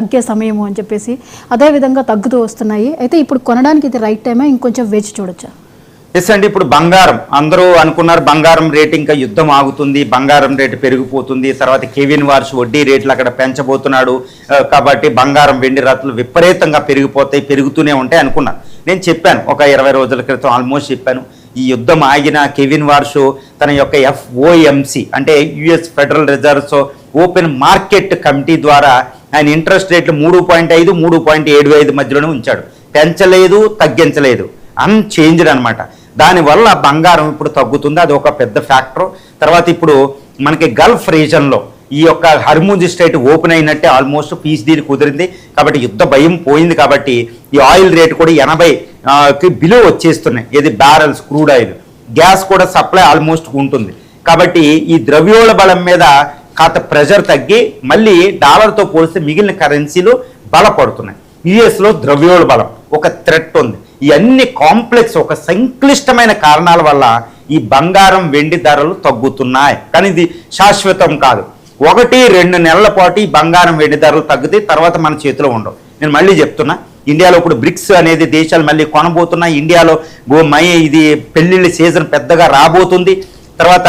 తగ్గే సమయము అని చెప్పేసి అదేవిధంగా తగ్గుతూ వస్తున్నాయి. అయితే ఇప్పుడు కొనడానికి ఇది రైట్ టైమా, ఇంకొంచెం వేచి చూడొచ్చా? ఎస్ అండి. ఇప్పుడు బంగారం అందరూ అనుకున్నారు బంగారం రేటు ఇంకా యుద్ధం ఆగుతుంది, బంగారం రేటు పెరిగిపోతుంది, తర్వాత కెవిన్ వార్ష్ వడ్డీ రేట్లు అక్కడ పెంచబోతున్నాడు కాబట్టి బంగారం వెండి రాత్రులు విపరీతంగా పెరిగిపోతాయి, పెరుగుతూనే ఉంటాయి అనుకున్నాను. నేను చెప్పాను ఒక 20 రోజుల క్రితం ఆల్మోస్ట్ చెప్పాను, ఈ యుద్ధం ఆగిన కెవిన్ వార్ష్ తన యొక్క FOMC అంటే US federal reserves open market committee ద్వారా ఆయన ఇంట్రెస్ట్ రేట్లు 3.5 3.75 మధ్యలోనే ఉంచాడు, పెంచలేదు తగ్గించలేదు, అన్చేంజ్డ్ అనమాట. దానివల్ల బంగారం ఇప్పుడు తగ్గుతుంది, అది ఒక పెద్ద ఫ్యాక్టర్. తర్వాత ఇప్పుడు మనకి గల్ఫ్ రీజన్లో ఈ యొక్క హర్ముజ్ స్ట్రైట్ ఓపెన్ అయినట్టే ఆల్మోస్ట్ పీస్ డీల్ కుదిరింది కాబట్టి యుద్ధ భయం పోయింది. కాబట్టి ఈ ఆయిల్ రేట్ కూడా 80కి బిలో వచ్చేస్తున్నాయి, ఏది బ్యారల్స్ క్రూడ్ ఆయిల్, గ్యాస్ కూడా సప్లై ఆల్మోస్ట్ ఉంటుంది. కాబట్టి ఈ ద్రవ్యోళ బలం మీద కాస్త ప్రెషర్ తగ్గి మళ్ళీ డాలర్తో పోలిస్తే మిగిలిన కరెన్సీలు బలపడుతున్నాయి. యుఎస్లో ద్రవ్యోళ బలం ఒక థ్రెట్ ఉంది. ఇవన్నీ కాంప్లెక్స్ ఒక సంక్లిష్టమైన కారణాల వల్ల ఈ బంగారం వెండి ధరలు తగ్గుతున్నాయి. కానీ ఇది శాశ్వతం కాదు. 1-2 నెలల పాటు ఈ బంగారం వెండి ధరలు తగ్గుతాయి, తర్వాత మన చేతిలో ఉండవు. నేను మళ్ళీ చెప్తున్నా, ఇండియాలో ఇప్పుడు బ్రిక్స్ అనేది దేశాలు మళ్ళీ కొనబోతున్నాయి. ఇండియాలో ఇది పెళ్లిళ్ళ సీజన్ పెద్దగా రాబోతుంది. తర్వాత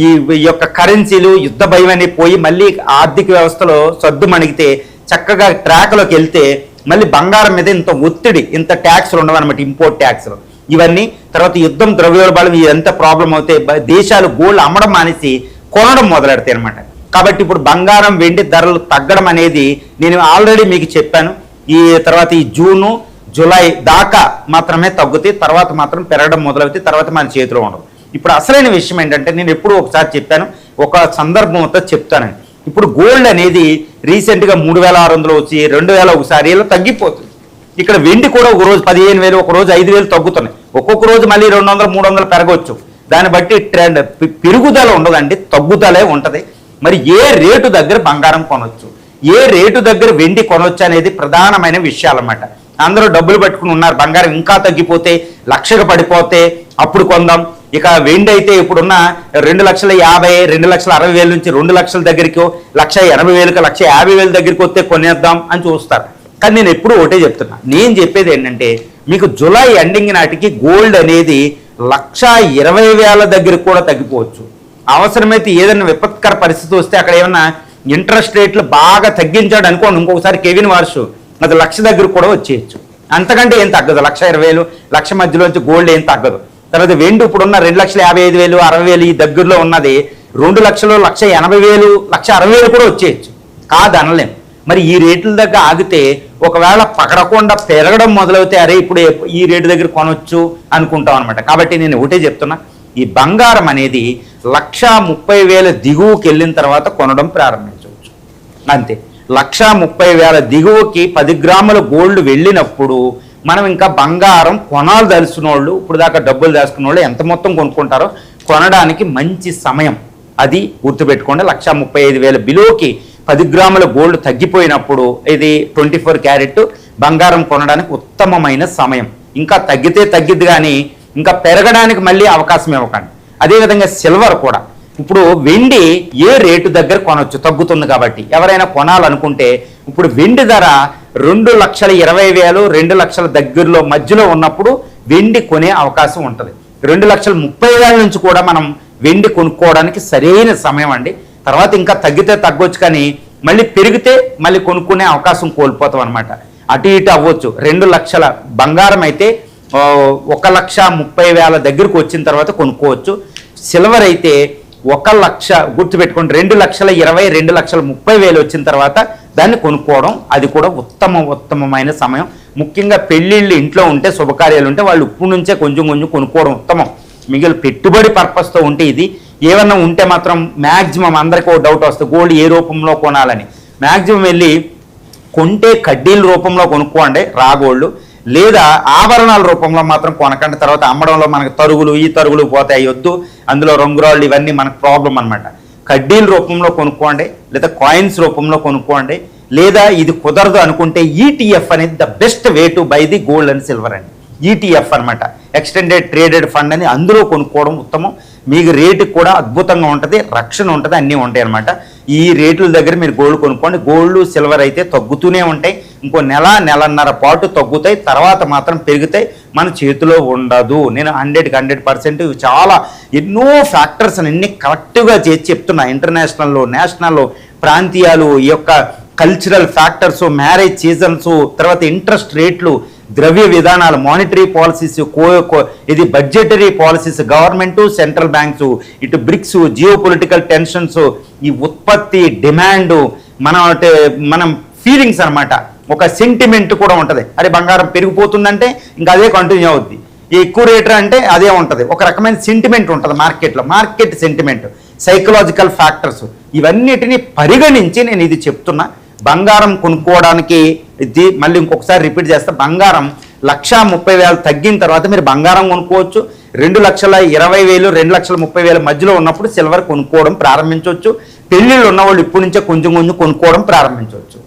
ఈ యొక్క కరెన్సీలు యుద్ధ భయం అనేది పోయి మళ్ళీ ఆర్థిక వ్యవస్థలో సద్దు మణిగితే చక్కగా ట్రాక్లోకి వెళ్తే మళ్ళీ బంగారం మీద ఇంత ఒత్తిడి, ఇంత ట్యాక్స్లు ఉండవన్నమాట, ఇంపోర్ట్ ట్యాక్స్లు ఇవన్నీ. తర్వాత యుద్ధం, ద్రవ్యోళ బలం ఎంత ప్రాబ్లం అవుతాయి, దేశాలు గోల్డ్ అమ్మడం మానేసి కొనడం మొదలెడతాయి అనమాట. కాబట్టి ఇప్పుడు బంగారం వెండి ధరలు తగ్గడం అనేది నేను ఆల్రెడీ మీకు చెప్పాను. ఈ తర్వాత ఈ జూను జూలై దాకా మాత్రమే తగ్గుతాయి, తర్వాత మాత్రం పెరగడం మొదలవుతాయి, తర్వాత మన చేతిలో ఉండవు. ఇప్పుడు అసలైన విషయం ఏంటంటే, నేను ఎప్పుడు ఒకసారి చెప్పాను, ఒక సందర్భంతో చెప్తానండి. ఇప్పుడు గోల్డ్ అనేది రీసెంట్గా 3600 వచ్చి 2000 ఒకసారి ఇలా తగ్గిపోతుంది. ఇక్కడ వెండి కూడా ఒక రోజు 15,000, ఒక రోజు 5,000 తగ్గుతున్నాయి. ఒక్కొక్క రోజు మళ్ళీ 200 300 పెరగవచ్చు. దాన్ని బట్టి ట్రెండ్ పెరుగుదల ఉండదండి, తగ్గుదలే ఉంటుంది. మరి ఏ రేటు దగ్గర బంగారం కొనవచ్చు, ఏ రేటు దగ్గర వెండి కొనవచ్చు అనేది ప్రధానమైన విషయాలన్నమాట. అందరూ డబ్బులు పట్టుకుని ఉన్నారు, బంగారం ఇంకా తగ్గిపోతే 1,00,000కు పడిపోతే అప్పుడు కొందాం. ఇక వెండి అయితే ఇప్పుడున్న 2,50,000 2,60,000 నుంచి 2,00,000 దగ్గరికి, 1,80,000 1,50,000 దగ్గరికి వస్తే కొనేద్దాం అని చూస్తారు. కానీ నేను ఎప్పుడు ఒకటే చెప్తున్నా, నేను చెప్పేది ఏంటంటే, మీకు జూలై ఎండింగ్ నాటికి గోల్డ్ అనేది 1,20,000 దగ్గరికి కూడా తగ్గిపోవచ్చు. అవసరమైతే ఏదైనా విపత్కర పరిస్థితి వస్తే అక్కడ ఏమన్నా ఇంట్రెస్ట్ రేట్లు బాగా తగ్గించాడు అనుకోండి, ఇంకొకసారి కెవిన్ వార్ష్ అది 1,00,000 దగ్గర కూడా వచ్చేయచ్చు. అంతకంటే ఏం తగ్గదు, 1,20,000 1,00,000 మధ్యలోంచి గోల్డ్ ఏం తగ్గదు. తర్వాత వెండి ఇప్పుడున్న 2,55,000 60,000 ఈ దగ్గరలో ఉన్నది 2,00,000 1,80,000 1,60,000 కూడా వచ్చేయచ్చు, కాదనలేం. మరి ఈ రేట్ల దగ్గర ఆగితే ఒకవేళ పకడకుండా పెరగడం మొదలవుతే అరే ఇప్పుడు ఈ రేటు దగ్గర కొనవచ్చు అనుకుంటాం అనమాట. కాబట్టి నేను ఒకటే చెప్తున్నా, ఈ బంగారం అనేది 1,30,000 దిగువకి వెళ్ళిన తర్వాత కొనడం ప్రారంభించవచ్చు అంతే. 1,30,000 దిగువకి 10 గ్రాముల గోల్డ్ వెళ్ళినప్పుడు మనం ఇంకా బంగారం కొనాలి తెలిసిన వాళ్ళు, ఇప్పుడు దాకా డబ్బులు దాచుకున్న వాళ్ళు ఎంత మొత్తం కొనుక్కుంటారో కొనడానికి మంచి సమయం. అది గుర్తుపెట్టుకోండి. 1,35,000 బిలోకి 10 గ్రాముల గోల్డ్ తగ్గిపోయినప్పుడు ఇది 24 క్యారెట్ బంగారం కొనడానికి ఉత్తమమైన సమయం. ఇంకా తగ్గితే తగ్గిద్ది, కానీ ఇంకా పెరగడానికి మళ్ళీ అవకాశం ఇవ్వకండి. అదేవిధంగా సిల్వర్ కూడా. ఇప్పుడు వెండి ఏ రేటు దగ్గర కొనవచ్చు, తగ్గుతుంది కాబట్టి ఎవరైనా కొనాలనుకుంటే ఇప్పుడు వెండి ధర 2,20,000 2,00,000 దగ్గరలో మధ్యలో ఉన్నప్పుడు వెండి కొనే అవకాశం ఉంటుంది. 2,30,000 నుంచి కూడా మనం వెండి కొనుక్కోవడానికి సరైన సమయం అండి. తర్వాత ఇంకా తగ్గితే తగ్గొచ్చు, కానీ మళ్ళీ పెరిగితే మళ్ళీ కొనుక్కునే అవకాశం కోల్పోతాం అనమాట. అటు ఇటు అవ్వచ్చు. 2,00,000 బంగారం అయితే 1,30,000 దగ్గరకు వచ్చిన తర్వాత కొనుక్కోవచ్చు. సిల్వర్ అయితే 1,00,000 గుర్తుపెట్టుకోండి, 2,20,000 2,30,000 వచ్చిన తర్వాత దాన్ని కొనుక్కోవడం అది కూడా ఉత్తమమైన సమయం. ముఖ్యంగా పెళ్ళిళ్ళు ఇంట్లో ఉంటే, శుభకార్యాలు ఉంటే వాళ్ళు ఇప్పుడు నుంచే కొంచెం కొనుక్కోవడం ఉత్తమం. మిగిలిన పెట్టుబడి పర్పస్తో ఉంటే ఇది ఏమన్నా ఉంటే మాత్రం మ్యాక్సిమం అందరికీ ఒక డౌట్ వస్తుంది, గోల్డ్ ఏ రూపంలో కొనాలని. మ్యాక్సిమం వెళ్ళి కొంటే కడ్డీల రూపంలో కొనుక్కోండి రా గోల్డ్, లేదా ఆభరణాల రూపంలో మాత్రం కొనకండి. తర్వాత అమ్మడంలో మనకు ఈ తరుగులు పోతాయి, వద్దు. అందులో రంగురాళ్ళు ఇవన్నీ మనకు ప్రాబ్లం అనమాట. కడ్డీల రూపంలో కొనుక్కోండి, లేదా కాయిన్స్ రూపంలో కొనుక్కోండి, లేదా ఇది కుదరదు అనుకుంటే ETF అనేది the best way to buy the gold and silver అండి. ETF అనమాట, ఎక్స్టెండెడ్ ట్రేడెడ్ ఫండ్ అని, అందులో కొనుక్కోవడం ఉత్తమం. మీకు రేటు కూడా అద్భుతంగా ఉంటుంది, రక్షణ ఉంటుంది, అన్నీ ఉంటాయి అన్నమాట. ఈ రేట్ల దగ్గర మీరు గోల్డ్ కొనుక్కోండి. గోల్డ్ సిల్వర్ అయితే తగ్గుతూనే ఉంటాయి, ఇంకో నెలన్నర పాటు తగ్గుతాయి, తర్వాత మాత్రం పెరుగుతాయి, మన చేతిలో ఉండదు. నేను 100% చాలా ఎన్నో ఫ్యాక్టర్స్ అన్ని కరెక్ట్గా చేసి చెప్తున్నా. ఇంటర్నేషనల్లో, నేషనల్లో, ప్రాంతీయాలు, ఈ యొక్క కల్చరల్ ఫ్యాక్టర్స్, మ్యారేజ్ సీజన్స్, తర్వాత ఇంట్రెస్ట్ రేట్లు, ద్రవ్య విధానాలు, మానిటరీ పాలసీస్, ఇది budgetary policies, government, central banks, ఇటు బ్రిక్స్, జియో పొలిటికల్ టెన్షన్స్, ఈ ఉత్పత్తి, డిమాండ్, మనం ఫీలింగ్స్ అనమాట. ఒక సెంటిమెంట్ కూడా ఉంటుంది. అరే బంగారం పెరిగిపోతుందంటే ఇంకా అదే కంటిన్యూ అవుద్ది, ఎక్కువ రేట్ అంటే అదే ఉంటుంది. ఒక రకమైన సెంటిమెంట్ ఉంటుంది మార్కెట్లో, మార్కెట్ సెంటిమెంట్, సైకలాజికల్ ఫ్యాక్టర్స్, ఇవన్నిటిని పరిగణించి నేను ఇది చెప్తున్నా. బంగారం కొనుక్కోవడానికి ఇది మళ్ళీ ఇంకొకసారి రిపీట్ చేస్తా, బంగారం 1,30,000 తగ్గిన తర్వాత మీరు బంగారం కొనుక్కోవచ్చు. 2,20,000, 2,30,000 మధ్యలో ఉన్నప్పుడు సిల్వర్ కొనుక్కోవడం ప్రారంభించవచ్చు. పెళ్ళిళ్ళు ఉన్నవాళ్ళు ఇప్పటి నుంచే కొంచెం కొనుక్కోవడం ప్రారంభించవచ్చు.